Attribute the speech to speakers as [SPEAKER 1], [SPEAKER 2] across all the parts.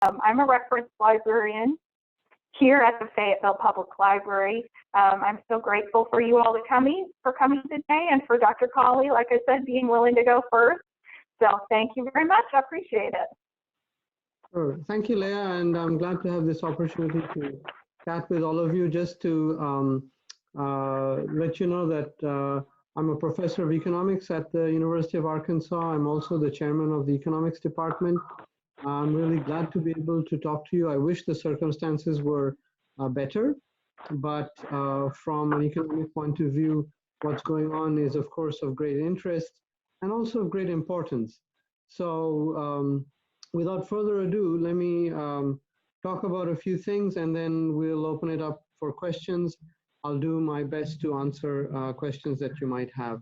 [SPEAKER 1] I'm a reference librarian here at the Fayetteville Public Library. I'm so grateful for you all for coming today, and for Dr. Colley, like I said, being willing to go first. So thank you very much. I appreciate it.
[SPEAKER 2] Sure. Thank you, Leah, and I'm glad to have this opportunity to chat with all of you. Just to let you know that I'm a professor of economics at the University of Arkansas. I'm also the chairman of the economics department. I'm really glad to be able to talk to you. I wish the circumstances were better, but from an economic point of view, what's going on is, of course, of great interest and also of great importance. So without further ado, let me talk about a few things, and then we'll open it up for questions. I'll do my best to answer questions that you might have.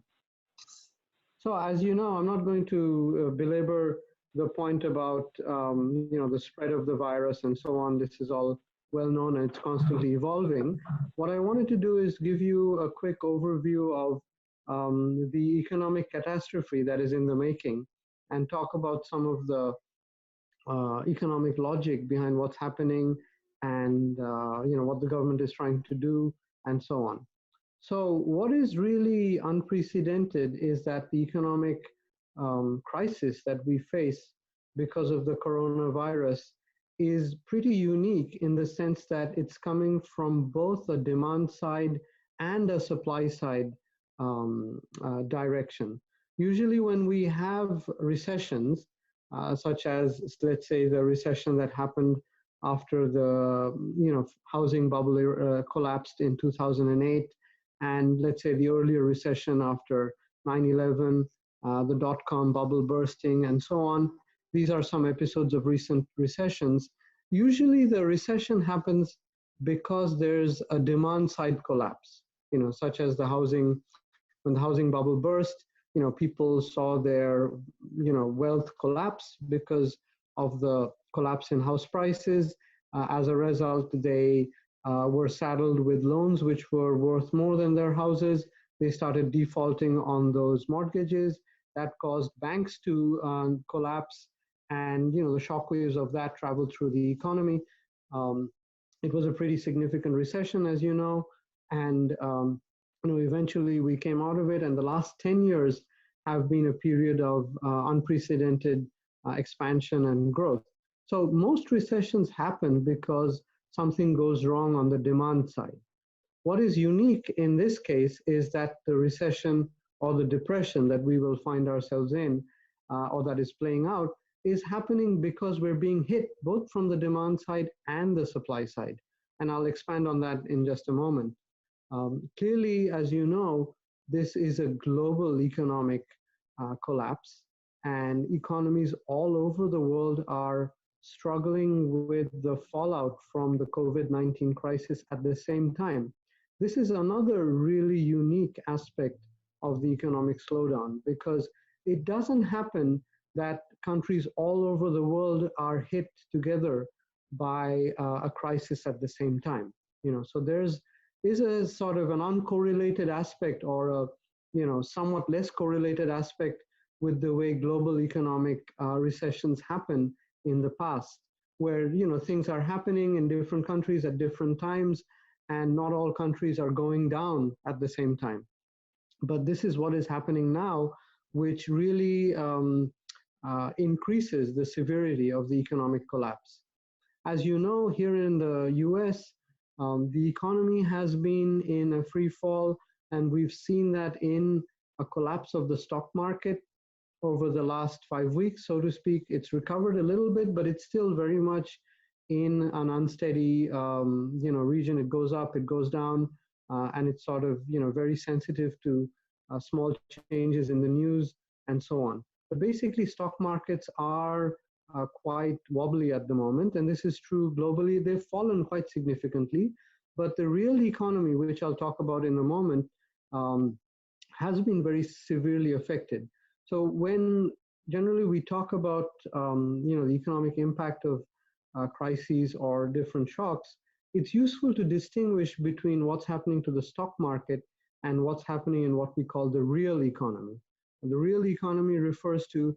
[SPEAKER 2] So as you know, I'm not going to belabor the point about the spread of the virus and so on. This is all well known and it's constantly evolving. What I wanted to do is give you a quick overview of the economic catastrophe that is in the making, and talk about some of the economic logic behind what's happening, and what the government is trying to do, and so on. So what is really unprecedented is that the economic crisis that we face because of the coronavirus is pretty unique in the sense that it's coming from both a demand side and a supply side direction. Usually when we have recessions, such as, let's say, the recession that happened after the housing bubble collapsed in 2008, and let's say the earlier recession after 9/11, the dot-com bubble bursting, and so on. These are some episodes of recent recessions. Usually the recession happens because there's a demand side collapse, such as when the housing bubble burst, people saw their, wealth collapse because of the collapse in house prices. As a result, they were saddled with loans which were worth more than their houses. They started defaulting on those mortgages. That caused banks to collapse, and the shockwaves of that traveled through the economy. It was a pretty significant recession, as you know, and eventually we came out of it. And the last 10 years have been a period of unprecedented expansion and growth. So most recessions happen because something goes wrong on the demand side. What is unique in this case is that the recession or the depression that we will find ourselves in, or that is playing out, is happening because we're being hit both from the demand side and the supply side. And I'll expand on that in just a moment. Clearly, as you know, this is a global economic collapse, and economies all over the world are struggling with the fallout from the COVID-19 crisis at the same time. This is another really unique aspect of the economic slowdown, because it doesn't happen that countries all over the world are hit together by a crisis at the same time. So there's a sort of an uncorrelated aspect, or a somewhat less correlated aspect with the way global economic recessions happen in the past, where things are happening in different countries at different times, and not all countries are going down at the same time. But this is what is happening now, which really increases the severity of the economic collapse. As you know, here in the US, the economy has been in a free fall, and we've seen that in a collapse of the stock market over the last 5 weeks, so to speak. It's recovered a little bit, but it's still very much in an unsteady region. It goes up, it goes down, and it's sort of very sensitive to small changes in the news and so on. But basically, stock markets are quite wobbly at the moment, and this is true globally. They've fallen quite significantly, but the real economy, which I'll talk about in a moment, has been very severely affected. So when generally we talk about the economic impact of crises or different shocks, it's useful to distinguish between what's happening to the stock market and what's happening in what we call the real economy. And the real economy refers to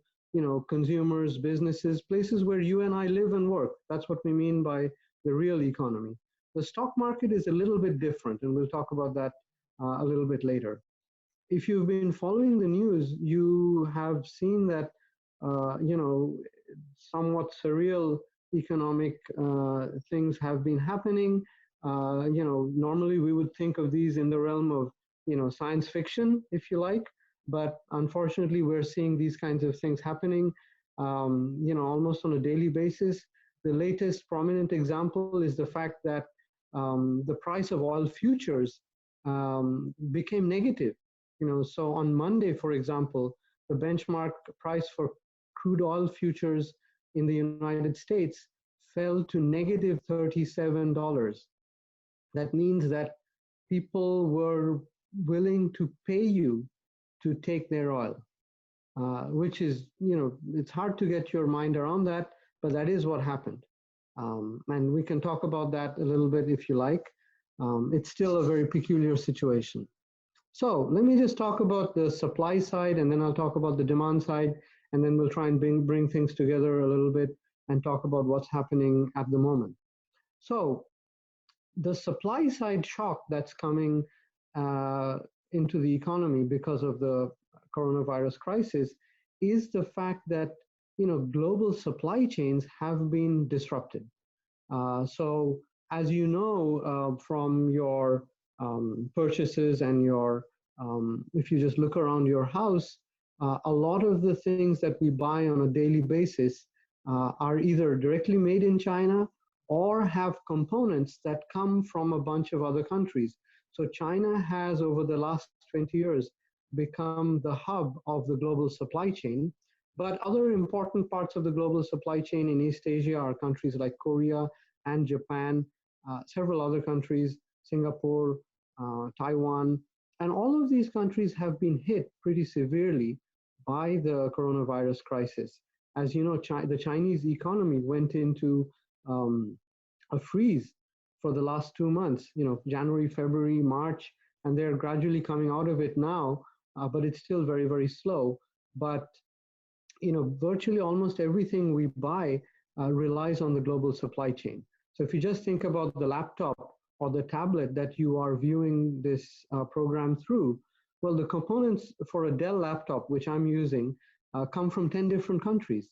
[SPEAKER 2] consumers, businesses, places where you and I live and work. That's what we mean by the real economy. The stock market is a little bit different, and we'll talk about that a little bit later. If you've been following the news, you have seen that, somewhat surreal economic things have been happening. Normally we would think of these in the realm of, science fiction, if you like, but unfortunately we're seeing these kinds of things happening, almost on a daily basis. The latest prominent example is the fact that the price of oil futures became negative. So on Monday, for example, the benchmark price for crude oil futures in the United States fell to negative $37. That means that people were willing to pay you to take their oil, which is, it's hard to get your mind around that, but that is what happened. And we can talk about that a little bit if you like. It's still a very peculiar situation. So let me just talk about the supply side, and then I'll talk about the demand side, and then we'll try and bring things together a little bit and talk about what's happening at the moment. So the supply side shock that's coming into the economy because of the coronavirus crisis is the fact that, global supply chains have been disrupted. So as you know, from your purchases and your, if you just look around your house, a lot of the things that we buy on a daily basis are either directly made in China or have components that come from a bunch of other countries. So China has, over the last 20 years, become the hub of the global supply chain. But other important parts of the global supply chain in East Asia are countries like Korea and Japan, several other countries, Singapore, Taiwan, and all of these countries have been hit pretty severely by the coronavirus crisis. As you know, the Chinese economy went into a freeze for the last 2 months, January, February, March, and they're gradually coming out of it now, but it's still very, very slow. But, virtually almost everything we buy relies on the global supply chain. So if you just think about the laptop or the tablet that you are viewing this program through, well, the components for a Dell laptop, which I'm using, come from 10 different countries.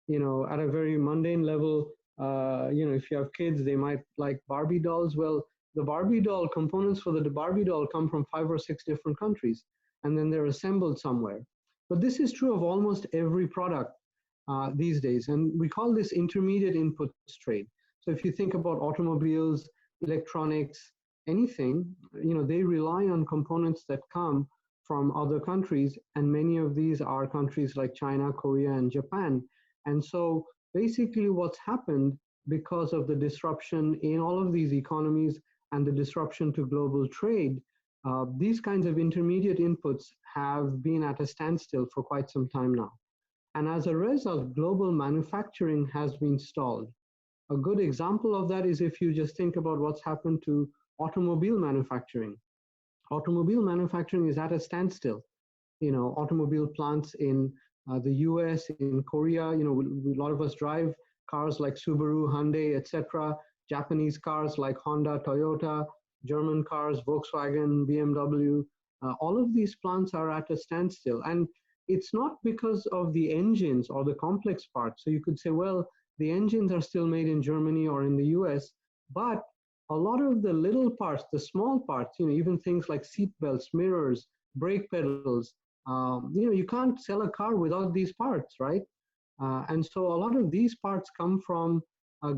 [SPEAKER 2] At a very mundane level, if you have kids, they might like Barbie dolls. Well, the Barbie doll components for the Barbie doll come from 5 or 6 different countries, and then they're assembled somewhere. But this is true of almost every product these days, and we call this intermediate inputs trade. So if you think about automobiles, electronics, anything, they rely on components that come from other countries, and many of these are countries like China, Korea, and Japan. And so basically what's happened because of the disruption in all of these economies and the disruption to global trade, these kinds of intermediate inputs have been at a standstill for quite some time now. And as a result, global manufacturing has been stalled. A good example of that is if you just think about what's happened to automobile manufacturing. Automobile manufacturing is at a standstill. Automobile plants in the US, in Korea, a lot of us drive cars like Subaru, Hyundai, etc. Japanese cars like Honda, Toyota, German cars, Volkswagen, BMW, all of these plants are at a standstill. And it's not because of the engines or the complex parts. So you could say, well, the engines are still made in Germany or in the US, but a lot of the little parts, the small parts, even things like seat belts, mirrors, brake pedals, you can't sell a car without these parts, right? And so a lot of these parts come from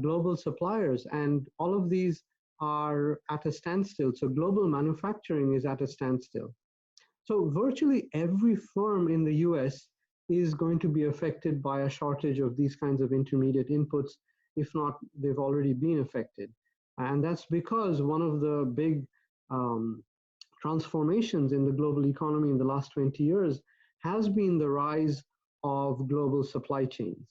[SPEAKER 2] global suppliers, and all of these are at a standstill. So global manufacturing is at a standstill. So virtually every firm in the US is going to be affected by a shortage of these kinds of intermediate inputs. If not, they've already been affected. And that's because one of the big transformations in the global economy in the last 20 years has been the rise of global supply chains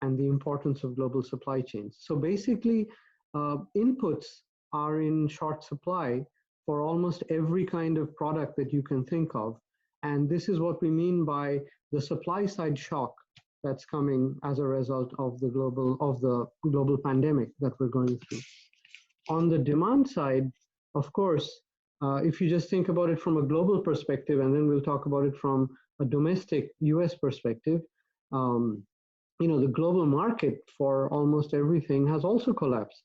[SPEAKER 2] and the importance of global supply chains. So basically, inputs are in short supply for almost every kind of product that you can think of. And this is what we mean by the supply side shock that's coming as a result of the global pandemic that we're going through. On the demand side, of course, if you just think about it from a global perspective, and then we'll talk about it from a domestic US perspective, the global market for almost everything has also collapsed.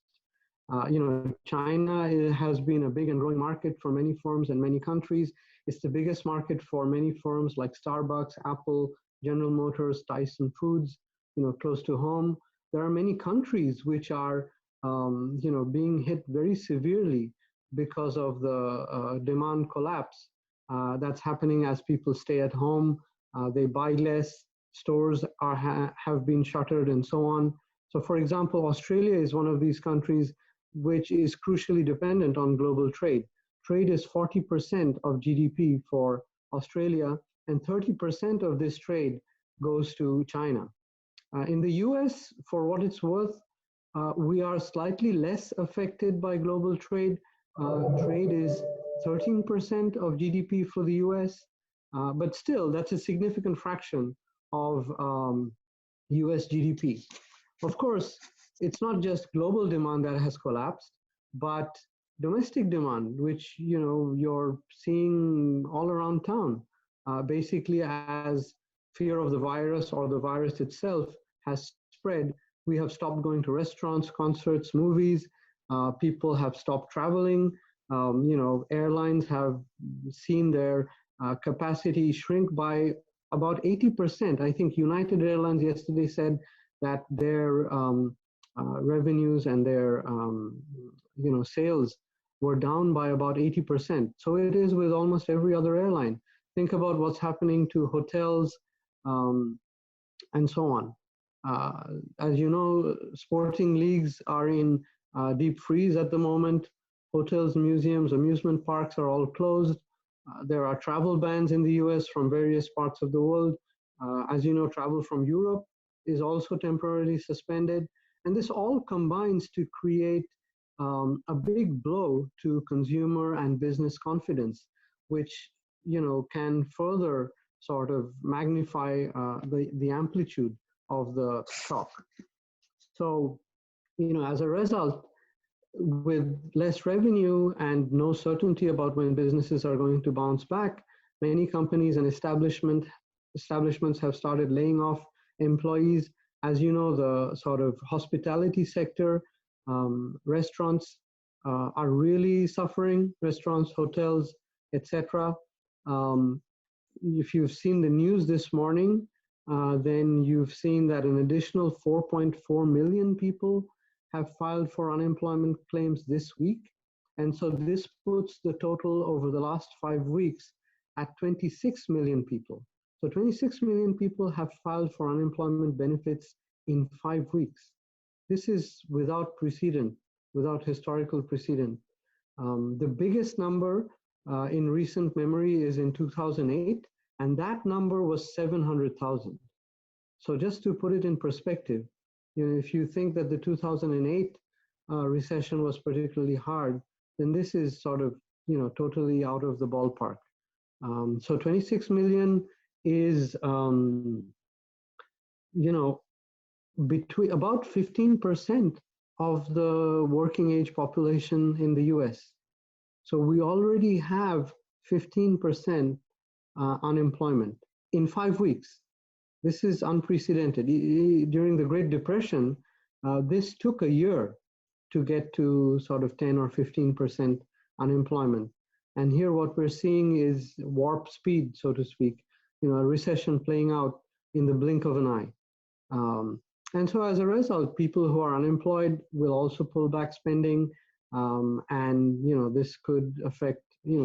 [SPEAKER 2] China has been a big and growing market for many firms and many countries. It's the biggest market for many firms like Starbucks, Apple, General Motors, Tyson Foods, close to home. There are many countries which are, being hit very severely because of the demand collapse that's happening as people stay at home, they buy less, stores have been shuttered and so on. So for example, Australia is one of these countries which is crucially dependent on global trade. Trade is 40% of GDP for Australia, and 30% of this trade goes to China. In the US, for what it's worth, we are slightly less affected by global trade. Trade is 13% of GDP for the US, but still, that's a significant fraction of US GDP. Of course, it's not just global demand that has collapsed, but domestic demand, which you're seeing all around town, basically as fear of the virus or the virus itself has spread. We have stopped going to restaurants, concerts, movies. People have stopped traveling. Airlines have seen their capacity shrink by about 80%. I think United Airlines yesterday said that their revenues and their sales were down by about 80%. So it is with almost every other airline. Think about what's happening to hotels and so on. As you know, sporting leagues are in deep freeze at the moment. Hotels, museums, amusement parks are all closed. There are travel bans in the US from various parts of the world. As you know, travel from Europe is also temporarily suspended. And this all combines to create a big blow to consumer and business confidence, which can further sort of magnify the amplitude of the shock. So, as a result, with less revenue and no certainty about when businesses are going to bounce back, many companies and establishments have started laying off employees. As you know, the sort of hospitality sector, restaurants are really suffering, restaurants, hotels, etc. If you've seen the news this morning, then you've seen that an additional 4.4 million people have filed for unemployment claims this week. And so this puts the total over the last 5 weeks at 26 million people. So 26 million people have filed for unemployment benefits in 5 weeks. This is without precedent, without historical precedent. The biggest number in recent memory is in 2008, and that number was 700,000. So just to put it in perspective, if you think that the 2008 recession was particularly hard, then this is sort of, totally out of the ballpark. So 26 million is, between about 15% of the working age population in the US. So we already have 15% unemployment in 5 weeks. This is unprecedented. During the Great Depression, this took a year to get to sort of 10 or 15% unemployment. And here what we're seeing is warp speed, so to speak, a recession playing out in the blink of an eye. And so as a result, people who are unemployed will also pull back spending. And, this could affect,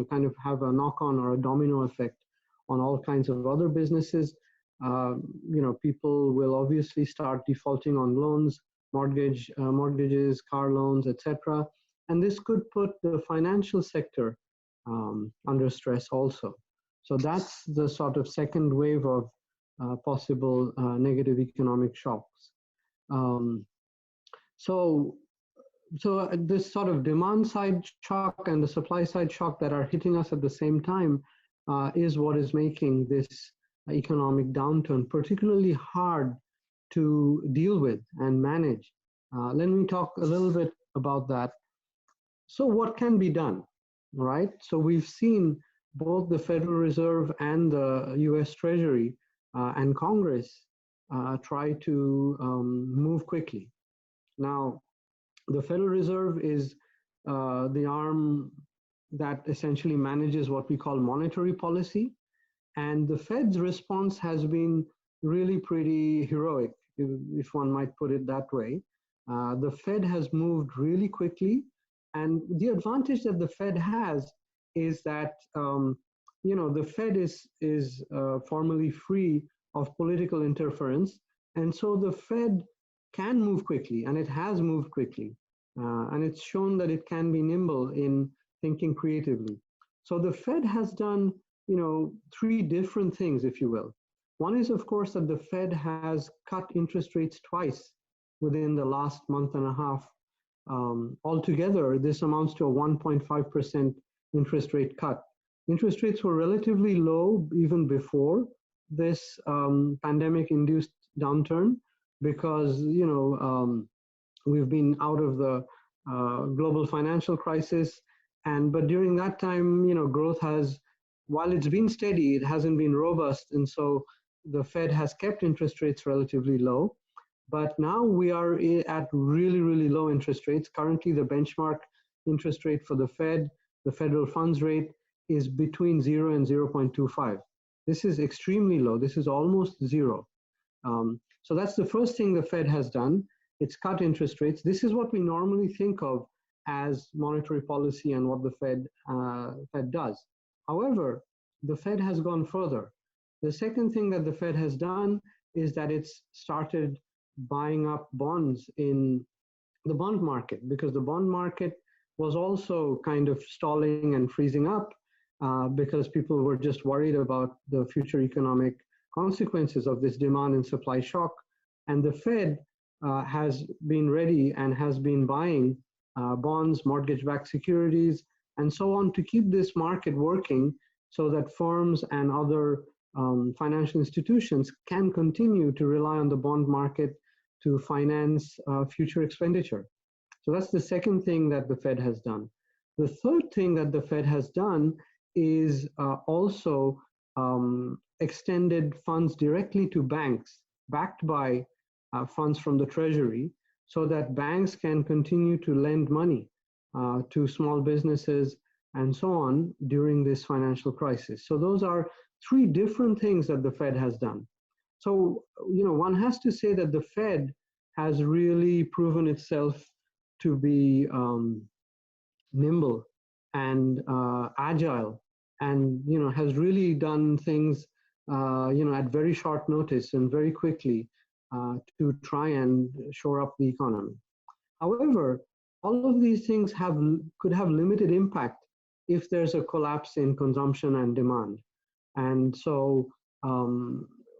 [SPEAKER 2] kind of have a knock-on or a domino effect on all kinds of other businesses. People will obviously start defaulting on loans, mortgages, car loans, etc. And this could put the financial sector under stress also. So that's the sort of second wave of possible negative economic shocks. So this sort of demand side shock and the supply side shock that are hitting us at the same time is what is making this economic downturn particularly hard to deal with and manage. Let me talk a little bit about that. So what can be done, right? So we've seen both the Federal Reserve and the US Treasury and Congress try to move quickly. Now, the Federal Reserve is the arm that essentially manages what we call monetary policy. And the Fed's response has been really pretty heroic, if one might put it that way. The Fed has moved really quickly. And the advantage that the Fed has is that, the Fed is formally free of political interference. And so the Fed can move quickly, and it has moved quickly. And it's shown that it can be nimble in thinking creatively. So the Fed has done, three different things, if you will. One is, of course, that the Fed has cut interest rates twice within the last month and a half. Altogether, this amounts to a 1.5% interest rate cut. Interest rates were relatively low even before this pandemic-induced downturn because, we've been out of the global financial crisis. But during that time, growth has, while it's been steady, it hasn't been robust. And so the Fed has kept interest rates relatively low. But now we are at really, really low interest rates. Currently, the benchmark interest rate for the Fed, the federal funds rate, is between 0 and 0.25. This is extremely low. This is almost zero. So that's the first thing the Fed has done. It's cut interest rates. This is what we normally think of as monetary policy and what the Fed does. However, the Fed has gone further. The second thing that the Fed has done is that it's started buying up bonds in the bond market, because the bond market was also kind of stalling and freezing up because people were just worried about the future economic consequences of this demand and supply shock. And the Fed has been ready and has been buying bonds, mortgage-backed securities, and so on to keep this market working so that firms and other financial institutions can continue to rely on the bond market to finance future expenditure. So that's the second thing that the Fed has done. The third thing that the Fed has done is also extended funds directly to banks backed by funds from the Treasury, so that banks can continue to lend money to small businesses and so on during this financial crisis. So those are three different things that the Fed has done. So, one has to say that the Fed has really proven itself to be nimble and agile, and, has really done things, at very short notice and very quickly to try and shore up the economy. However, all of these things could have limited impact if there's a collapse in consumption and demand. And so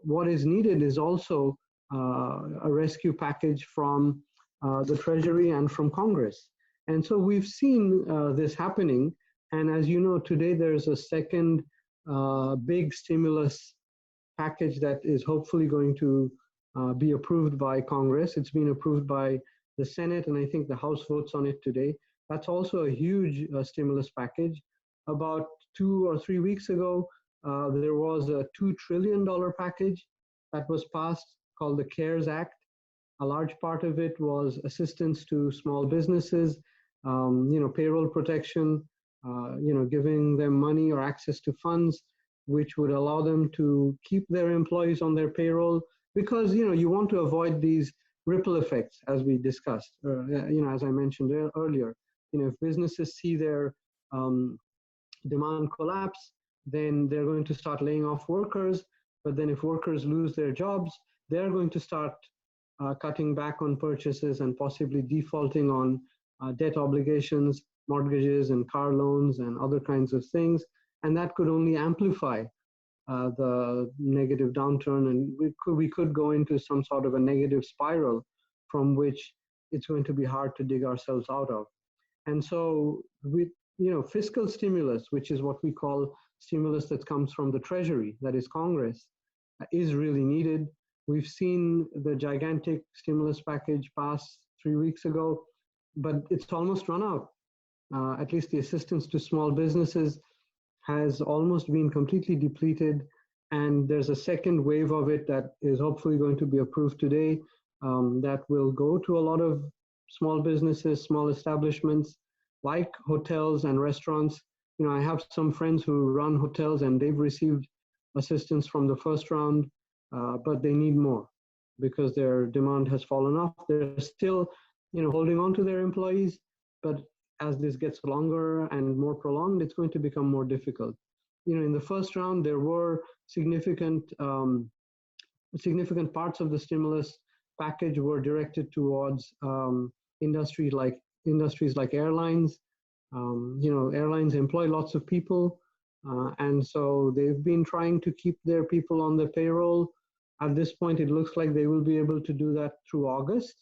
[SPEAKER 2] what is needed is also a rescue package from the Treasury and from Congress. And so we've seen this happening. And as you know, today there's a second big stimulus package that is hopefully going to be approved by Congress. It's been approved by the Senate, and I think the House votes on it today. That's also a huge stimulus package. About 2 or 3 weeks ago, there was a $2 trillion package that was passed called the CARES Act. A large part of it was assistance to small businesses, payroll protection, giving them money or access to funds, which would allow them to keep their employees on their payroll, because, you want to avoid these ripple effects, as we discussed, as I mentioned earlier. If businesses see their demand collapse, then they're going to start laying off workers. But then if workers lose their jobs, they're going to start cutting back on purchases and possibly defaulting on debt obligations, mortgages and car loans and other kinds of things. And that could only amplify the negative downturn, and we could go into some sort of a negative spiral from which it's going to be hard to dig ourselves out of. And so with fiscal stimulus, which is what we call stimulus that comes from the Treasury, that is Congress, is really needed. We've seen the gigantic stimulus package pass 3 weeks ago, but it's almost run out. At least the assistance to small businesses has almost been completely depleted. And there's a second wave of it that is hopefully going to be approved today, that will go to a lot of small businesses, small establishments like hotels and restaurants. I have some friends who run hotels and they've received assistance from the first round, but they need more because their demand has fallen off. They're still, holding on to their employees, but as this gets longer and more prolonged, it's going to become more difficult. In the first round, there were significant parts of the stimulus package were directed towards industries like airlines. Airlines employ lots of people, and so they've been trying to keep their people on the payroll. At this point, it looks like they will be able to do that through August.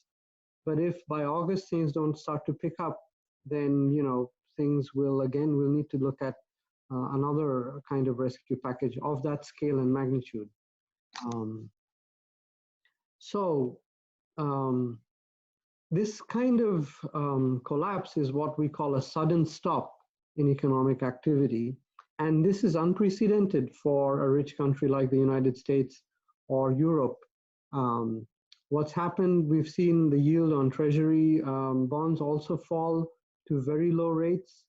[SPEAKER 2] But if by August things don't start to pick up, then we'll need to look at another kind of rescue package of that scale and magnitude. This kind of collapse is what we call a sudden stop in economic activity. And this is unprecedented for a rich country like the United States or Europe. What's happened, we've seen the yield on treasury bonds also fall to very low rates.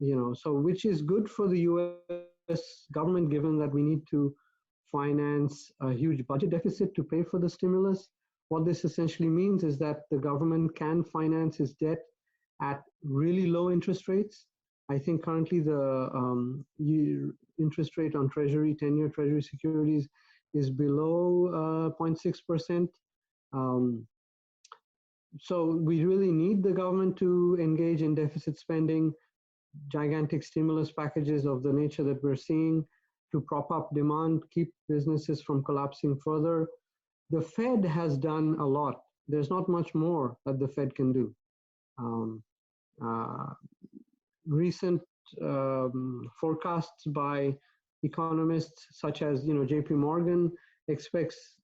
[SPEAKER 2] Which is good for the US government, given that we need to finance a huge budget deficit to pay for the stimulus. What this essentially means is that the government can finance its debt at really low interest rates. I think currently the interest rate on treasury, 10-year treasury securities is below 0.6%. So we really need the government to engage in deficit spending, gigantic stimulus packages of the nature that we're seeing to prop up demand, keep businesses from collapsing further. The Fed has done a lot. There's not much more that the Fed can do. Recent forecasts by economists such as JP Morgan expects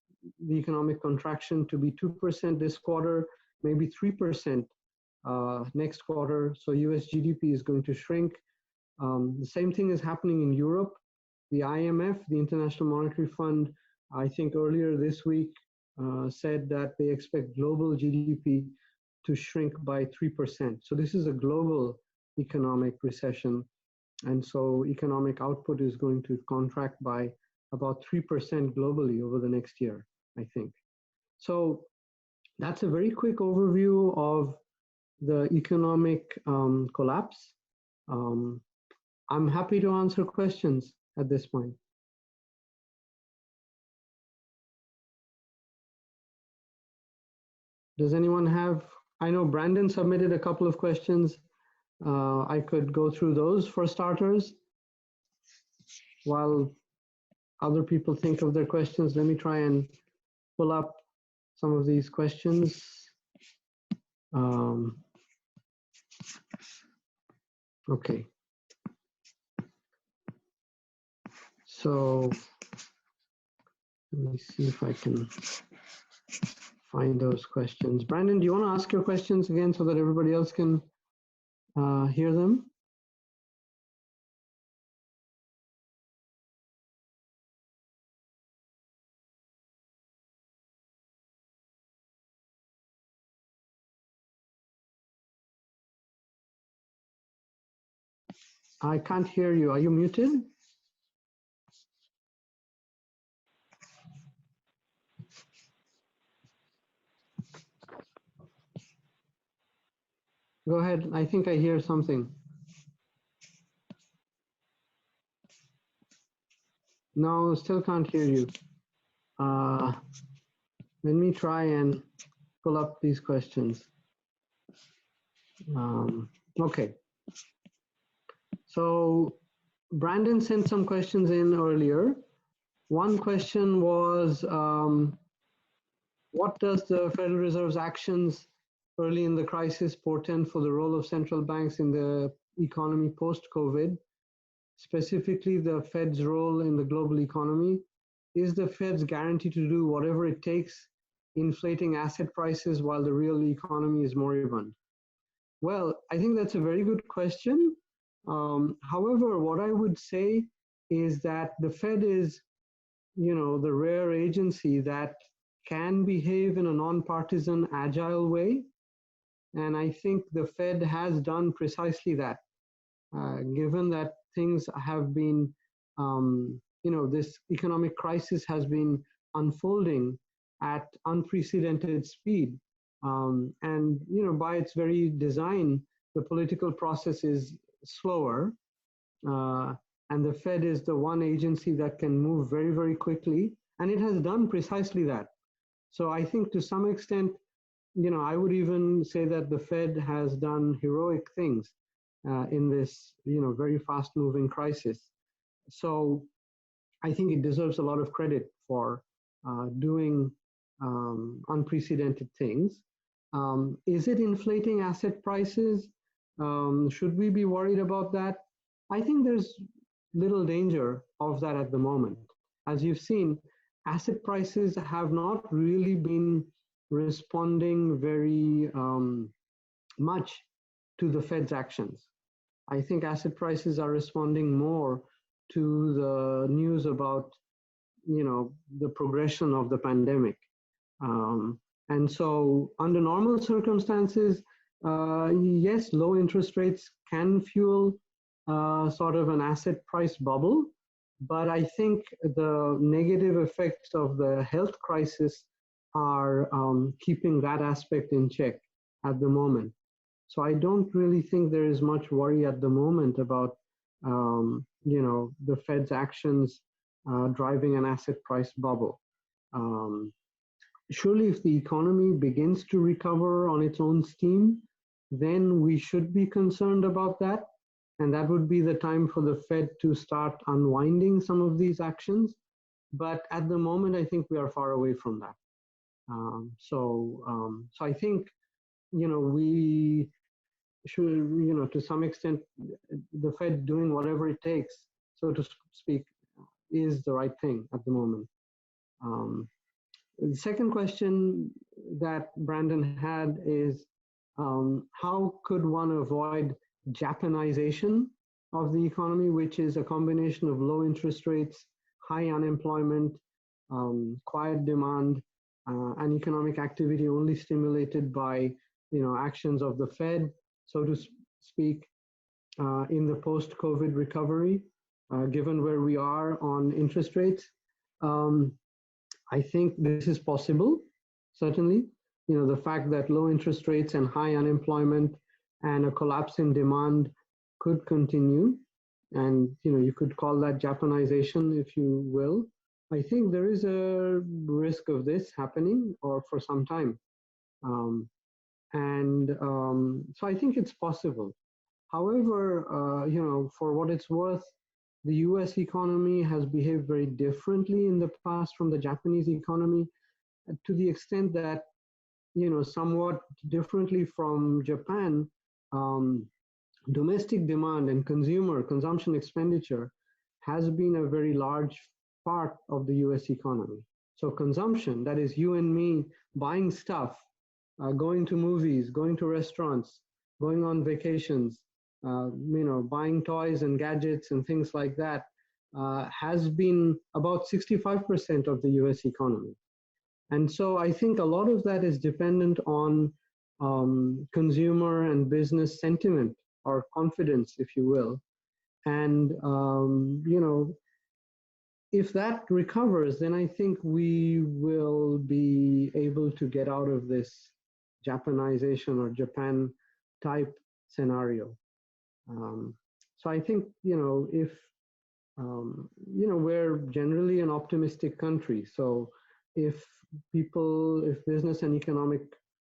[SPEAKER 2] the economic contraction to be 2% this quarter, maybe 3% next quarter. So US GDP is going to shrink. The same thing is happening in Europe. The IMF, the International Monetary Fund, I think earlier this week said that they expect global GDP to shrink by 3%. So this is a global economic recession. And so economic output is going to contract by about 3% globally over the next year, I think. So that's a very quick overview of the economic collapse. I'm happy to answer questions at this point. Does anyone have, I know Brandon submitted a couple of questions. I could go through those for starters. While other people think of their questions, let me try and pull up some of these questions. Okay. So let me see if I can find those questions. Brandon, do you want to ask your questions again so that everybody else can hear them? I can't hear you. Are you muted? Go ahead. I think I hear something. No, still can't hear you. Let me try and pull up these questions. Okay. So Brandon sent some questions in earlier. One question was, what does the Federal Reserve's actions early in the crisis portend for the role of central banks in the economy post-COVID, specifically the Fed's role in the global economy? is the Fed's guarantee to do whatever it takes, inflating asset prices while the real economy is moribund? Well, I think that's a very good question. However, what I would say is that the Fed is, the rare agency that can behave in a nonpartisan, agile way. And I think the Fed has done precisely that. Given that things have been, this economic crisis has been unfolding at unprecedented speed. And, by its very design, the political process is slower. And the Fed is the one agency that can move very, very quickly. And it has done precisely that. So I think to some extent, I would even say that the Fed has done heroic things in this, very fast-moving crisis. So I think it deserves a lot of credit for doing unprecedented things. Is it inflating asset prices? Should we be worried about that? I think there's little danger of that at the moment. As you've seen, asset prices have not really been responding very much to the Fed's actions. I think asset prices are responding more to the news about, the progression of the pandemic. And so under normal circumstances, yes, low interest rates can fuel sort of an asset price bubble, but I think the negative effects of the health crisis are keeping that aspect in check at the moment. So I don't really think there is much worry at the moment about, the Fed's actions driving an asset price bubble. Surely if the economy begins to recover on its own steam, then we should be concerned about that. And that would be the time for the Fed to start unwinding some of these actions. But at the moment, I think we are far away from that. So I think, we should, to some extent, the Fed doing whatever it takes, so to speak, is the right thing at the moment. The second question that Brandon had is, how could one avoid Japanization of the economy, which is a combination of low interest rates, high unemployment, quiet demand, and economic activity only stimulated by, actions of the Fed, so to speak, in the post-COVID recovery, given where we are on interest rates. I think this is possible, certainly. The fact that low interest rates and high unemployment and a collapse in demand could continue, and you could call that Japanization, if you will. I think there is a risk of this happening or for some time. So I think it's possible. However, for what it's worth, the US economy has behaved very differently in the past from the Japanese economy, to the extent that, somewhat differently from Japan, domestic demand and consumption expenditure has been a very large part of the US economy. So consumption, that is you and me buying stuff, going to movies, going to restaurants, going on vacations, buying toys and gadgets and things like that, has been about 65% of the US economy. And so I think a lot of that is dependent on consumer and business sentiment or confidence, if you will. And, if that recovers, then I think we will be able to get out of this Japanization or Japan type scenario. So I think, if, we're generally an optimistic country. So if business and economic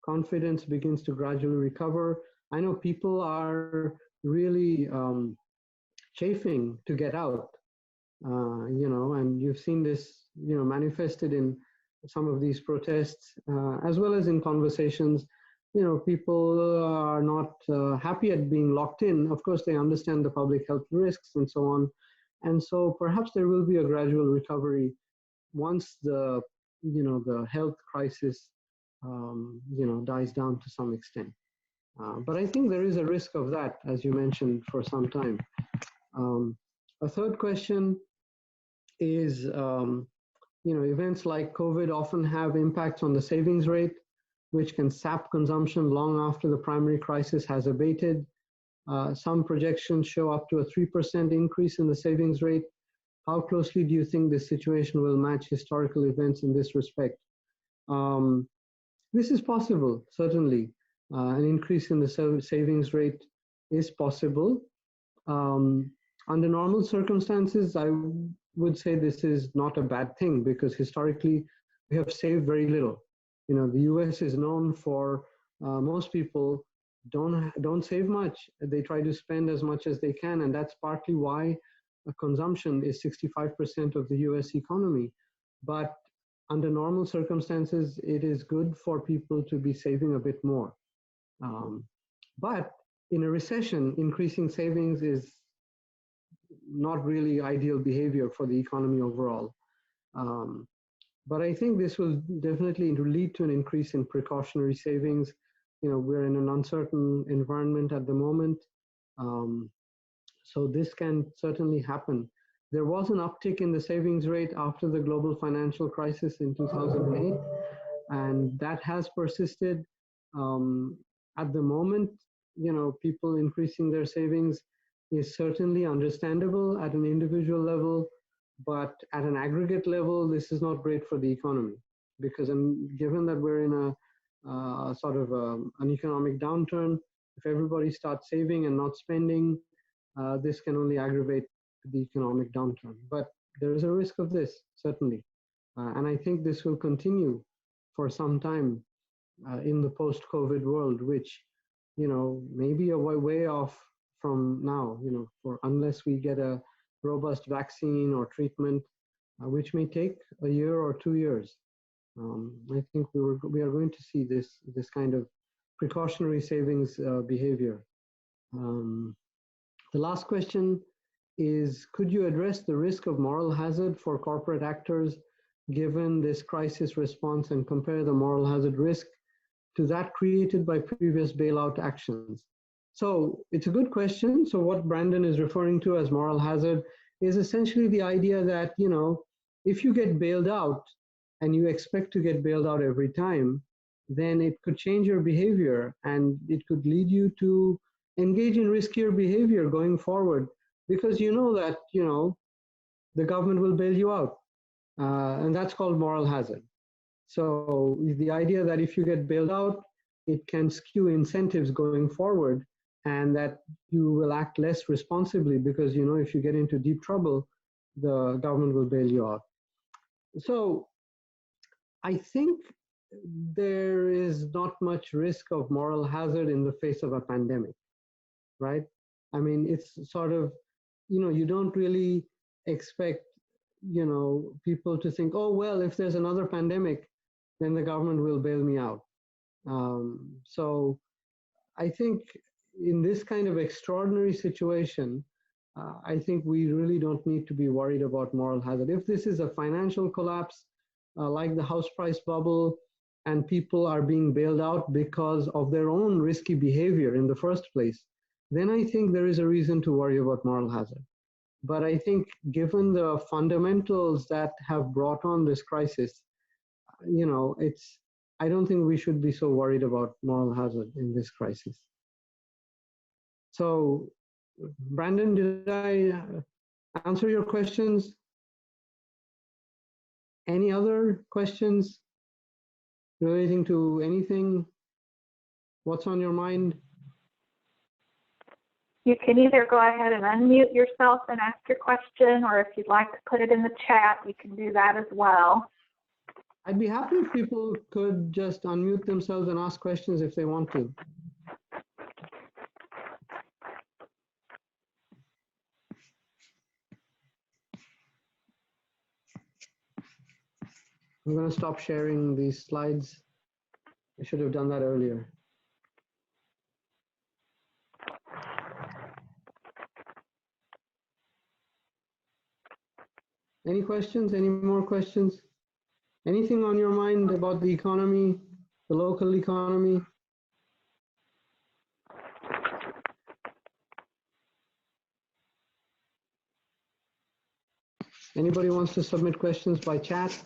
[SPEAKER 2] confidence begins to gradually recover, I know people are really chafing to get out, and you've seen this, manifested in some of these protests, as well as in conversations. People are not happy at being locked in. Of course, they understand the public health risks and so on. And so perhaps there will be a gradual recovery once the the health crisis dies down to some extent. But I think there is a risk of that, as you mentioned, for some time. A third question is, events like COVID often have impacts on the savings rate, which can sap consumption long after the primary crisis has abated. Some projections show up to a 3% increase in the savings rate. How closely do you think this situation will match historical events in this respect? This is possible, certainly. An increase in the savings rate is possible. Under normal circumstances, I would say this is not a bad thing, because historically we have saved very little. The US is known for most people don't save much. They try to spend as much as they can, and that's partly why consumption is 65% of the US economy. But under normal circumstances, it is good for people to be saving a bit more. But in a recession, increasing savings is not really ideal behavior for the economy overall. But I think this will definitely lead to an increase in precautionary savings. We're in an uncertain environment at the moment. So this can certainly happen. There was an uptick in the savings rate after the global financial crisis in 2008, and that has persisted. At the moment, people increasing their savings is certainly understandable at an individual level, but at an aggregate level, this is not great for the economy, because given that we're in a sort of an economic downturn, if everybody starts saving and not spending, this can only aggravate the economic downturn. But there is a risk of this, certainly. And I think this will continue for some time in the post-COVID world, which, may be a way off from now, unless we get a robust vaccine or treatment, which may take a year or 2 years. I think we are going to see this kind of precautionary savings behavior. The last question is, could you address the risk of moral hazard for corporate actors given this crisis response, and compare the moral hazard risk to that created by previous bailout actions? So it's a good question. So what Brandon is referring to as moral hazard is essentially the idea that, if you get bailed out and you expect to get bailed out every time, then it could change your behavior, and it could lead you to engage in riskier behavior going forward, because that, the government will bail you out. And that's called moral hazard. So the idea that if you get bailed out, it can skew incentives going forward, and that you will act less responsibly because, if you get into deep trouble, the government will bail you out. So I think there is not much risk of moral hazard in the face of a pandemic, right? I mean, it's sort of, you don't really expect, people to think, oh, well, if there's another pandemic, then the government will bail me out. So I think in this kind of extraordinary situation, I think we really don't need to be worried about moral hazard. If this is a financial collapse, like the house price bubble, and people are being bailed out because of their own risky behavior in the first place, then I think there is a reason to worry about moral hazard. But I think given the fundamentals that have brought on this crisis, I don't think we should be so worried about moral hazard in this crisis. So, Brandon, did I answer your questions? Any other questions relating to anything? What's on your mind?
[SPEAKER 1] You can either go ahead and unmute yourself and ask your question, or if you'd like to put it in the chat, you can do that as well.
[SPEAKER 2] I'd be happy if people could just unmute themselves and ask questions if they want to. I'm going to stop sharing these slides. I should have done that earlier. Any questions? Any more questions? Anything on your mind about the economy, the local economy? Anybody wants to submit questions by chat?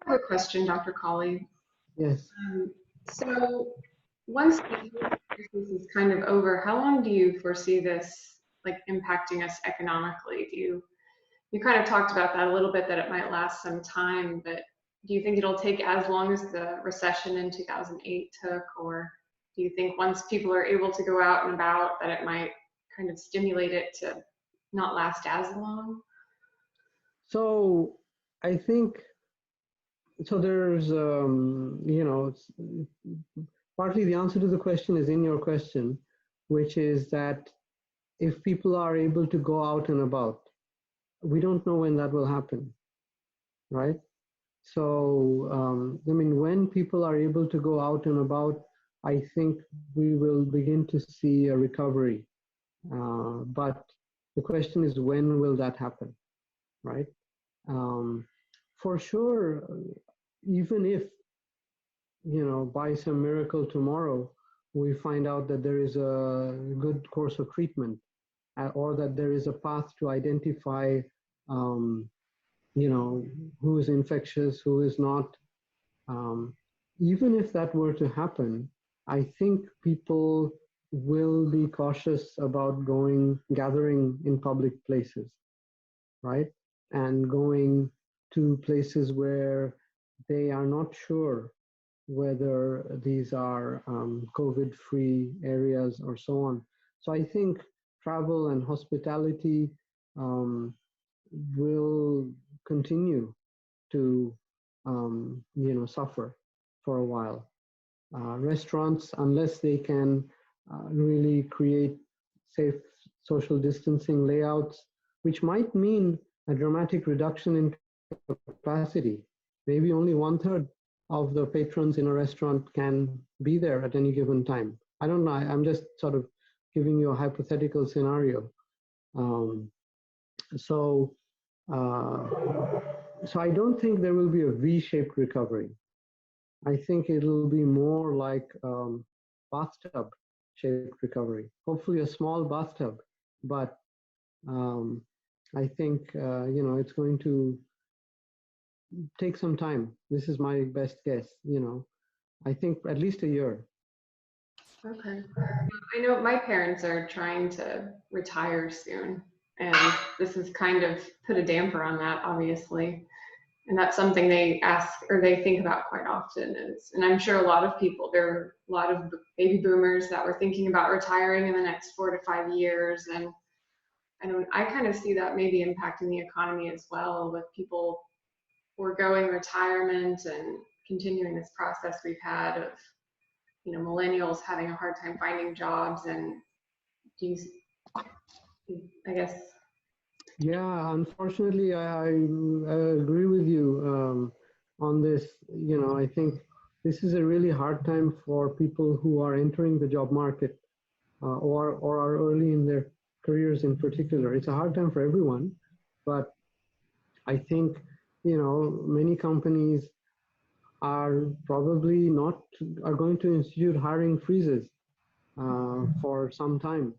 [SPEAKER 3] I have a question, Dr. Colley.
[SPEAKER 2] Yes.
[SPEAKER 3] So once the crisis is kind of over, how long do you foresee this like impacting us economically? You kind of talked about that a little bit, that it might last some time, but do you think it'll take as long as the recession in 2008 took, or do you think once people are able to go out and about that it might kind of stimulate it to not last as long?
[SPEAKER 2] So I think, so there's, partly the answer to the question is in your question, which is that if people are able to go out and about, we don't know when that will happen, right? So, I mean, when people are able to go out and about, I think we will begin to see a recovery. But the question is, when will that happen, right? For sure, even if, by some miracle tomorrow, we find out that there is a good course of treatment, or that there is a path to identify, um, who is infectious, who is not. Um, Even if that were to happen, I think people will be cautious about gathering in public places, right? And going to places where they are not sure whether these are COVID-free areas or so on. So I think travel and hospitality um, will continue to, suffer for a while. Restaurants, unless they can really create safe social distancing layouts, which might mean a dramatic reduction in capacity. Maybe only 1/3 of the patrons in a restaurant can be there at any given time. I don't know. I'm just sort of giving you a hypothetical scenario. Um, so, uh, so I don't think there will be a V-shaped recovery. I think it'll be more like bathtub shaped recovery. Hopefully, a small bathtub, but um, I think it's going to take some time. This is my best guess. I think at least a year.
[SPEAKER 3] Okay. I know my parents are trying to retire soon, and this has kind of put a damper on that, obviously. And that's something they ask or they think about quite often. And I'm sure a lot of people, there are a lot of baby boomers that were thinking about retiring in the next 4 to 5 years. And I kind of see that maybe impacting the economy as well, with people foregoing retirement and continuing this process we've had of, millennials having a hard time finding jobs. And do you, I guess.
[SPEAKER 2] Yeah, unfortunately, I agree with you on this. I think this is a really hard time for people who are entering the job market or are early in their careers in particular. It's a hard time for everyone, but I think, many companies are probably not are going to institute hiring freezes for some time,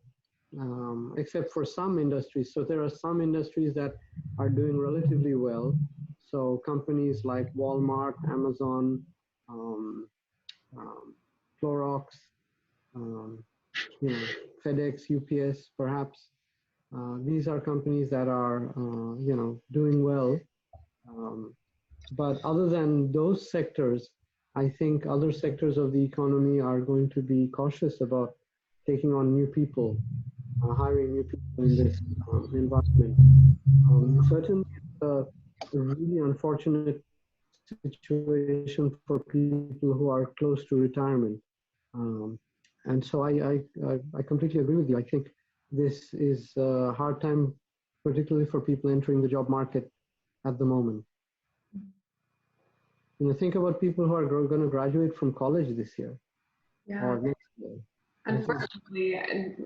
[SPEAKER 2] except for some industries. So there are some industries that are doing relatively well. So companies like Walmart, Amazon, um, um, Clorox, um, FedEx, UPS, perhaps. These are companies that are, doing well. Um, but other than those sectors, I think other sectors of the economy are going to be cautious about taking on new people, hiring new people in this environment. Certainly, it's a really unfortunate situation for people who are close to retirement. Um, and so I completely agree with you. I think this is a hard time, particularly for people entering the job market at the moment. Think about people who are going to graduate from college this year
[SPEAKER 3] Yeah,
[SPEAKER 2] or next year.
[SPEAKER 3] Unfortunately,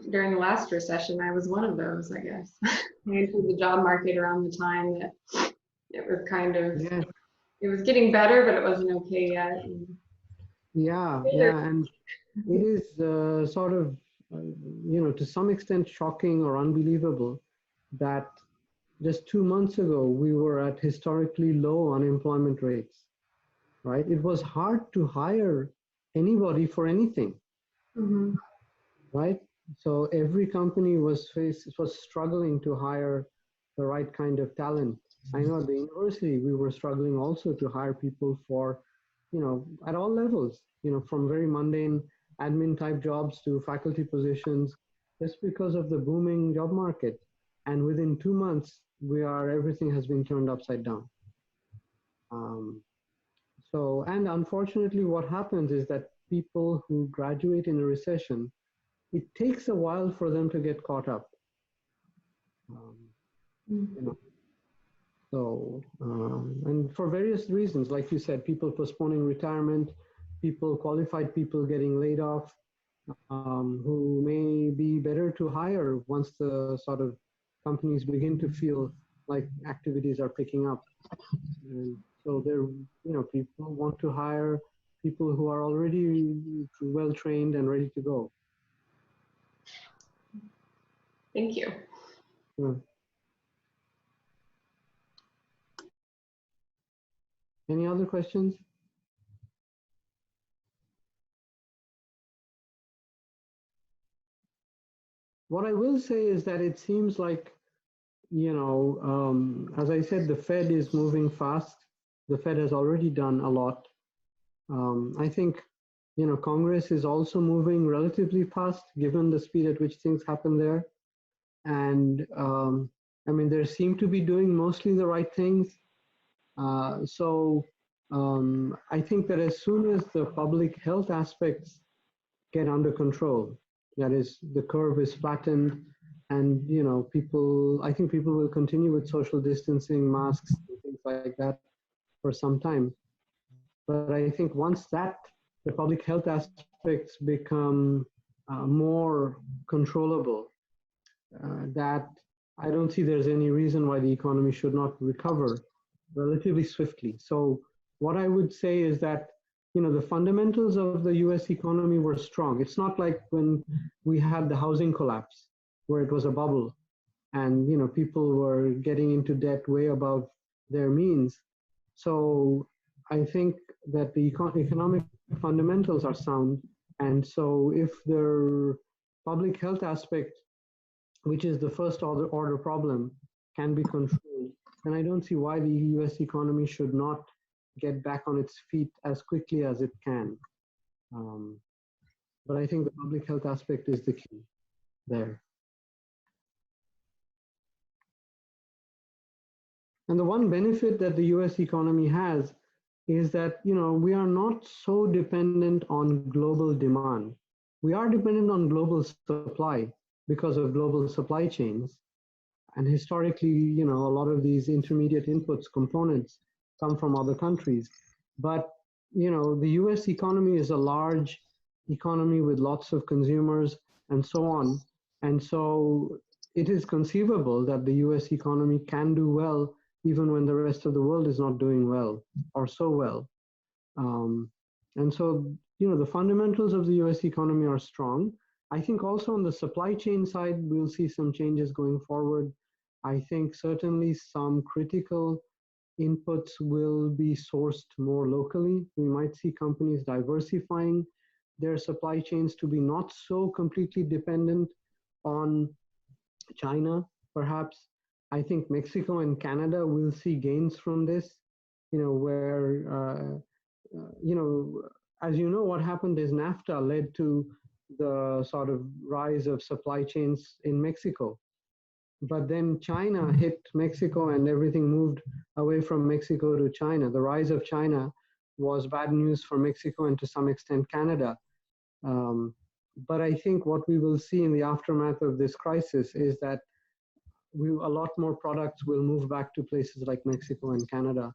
[SPEAKER 3] during the last recession, I was one of those, I guess. I entered the job market around the time that it was kind of,
[SPEAKER 2] Yeah,
[SPEAKER 3] it was getting better, but it wasn't okay yet.
[SPEAKER 2] yeah, and it is sort of, to some extent shocking or unbelievable that just 2 months ago we were at historically low unemployment rates, right? It was hard to hire anybody for anything,
[SPEAKER 3] Mhm.
[SPEAKER 2] right? So every company was struggling to hire the right kind of talent. I know at the university we were struggling also to hire people for, at all levels, from very mundane admin type jobs to faculty positions, just because of the booming job market. And within 2 months, everything has been turned upside down. Um, and unfortunately, what happens is that people who graduate in a recession, it takes a while for them to get caught up. Um, you know, and for various reasons, like you said, people postponing retirement, qualified people getting laid off, who may be better to hire once the sort of companies begin to feel like activities are picking up. And so people want to hire people who are already well trained and ready to go.
[SPEAKER 3] Thank you.
[SPEAKER 2] Yeah. Any other questions? What I will say is that it seems like, as I said, the Fed is moving fast. The Fed has already done a lot. I think, Congress is also moving relatively fast, given the speed at which things happen there. And they seem to be doing mostly the right things. I think that as soon as the public health aspects get under control, that is, the curve is flattened, and I think people will continue with social distancing, masks, and things like that for some time. But I think once the public health aspects become more controllable, that I don't see there's any reason why the economy should not recover relatively swiftly. So what I would say is that, the fundamentals of the US economy were strong. It's not like when we had the housing collapse, where it was a bubble and, people were getting into debt way above their means. So I think that the economic fundamentals are sound. And so if the public health aspect, which is the first order problem, can be controlled, then I don't see why the US economy should not get back on its feet as quickly as it can. But I think the public health aspect is the key there. And the one benefit that the US economy has is that, we are not so dependent on global demand. We are dependent on global supply because of global supply chains. And historically, a lot of these intermediate inputs, components, come from other countries. But, the US economy is a large economy with lots of consumers and so on. And so it is conceivable that the US economy can do well even when the rest of the world is not doing well or so well. And so, the fundamentals of the US economy are strong. I think also on the supply chain side, we'll see some changes going forward. I think certainly some critical inputs will be sourced more locally. We might see companies diversifying their supply chains to be not so completely dependent on China, perhaps. I think Mexico and Canada will see gains from this, where, as you know, what happened is NAFTA led to the sort of rise of supply chains in Mexico. But then China hit Mexico and everything moved away from Mexico to China. The rise of China was bad news for Mexico and to some extent Canada. But I think what we will see in the aftermath of this crisis is that a lot more products will move back to places like Mexico and Canada.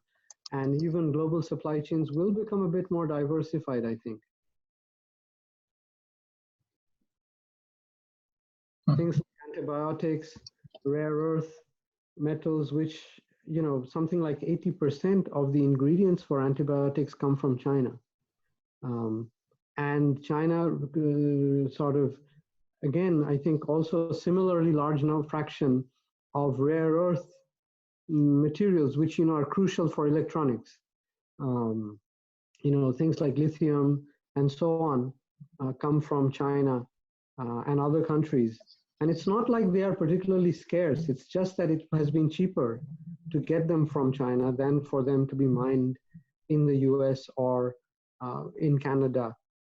[SPEAKER 2] And even global supply chains will become a bit more diversified, I think. things like antibiotics, rare earth metals, which, something like 80% of the ingredients for antibiotics come from China. And China sort of, again, I think also similarly large fraction of rare earth materials, which, are crucial for electronics. Things like lithium and so on come from China and other countries. And it's not like they are particularly scarce. It's just that it has been cheaper to get them from China than for them to be mined in the US or in Canada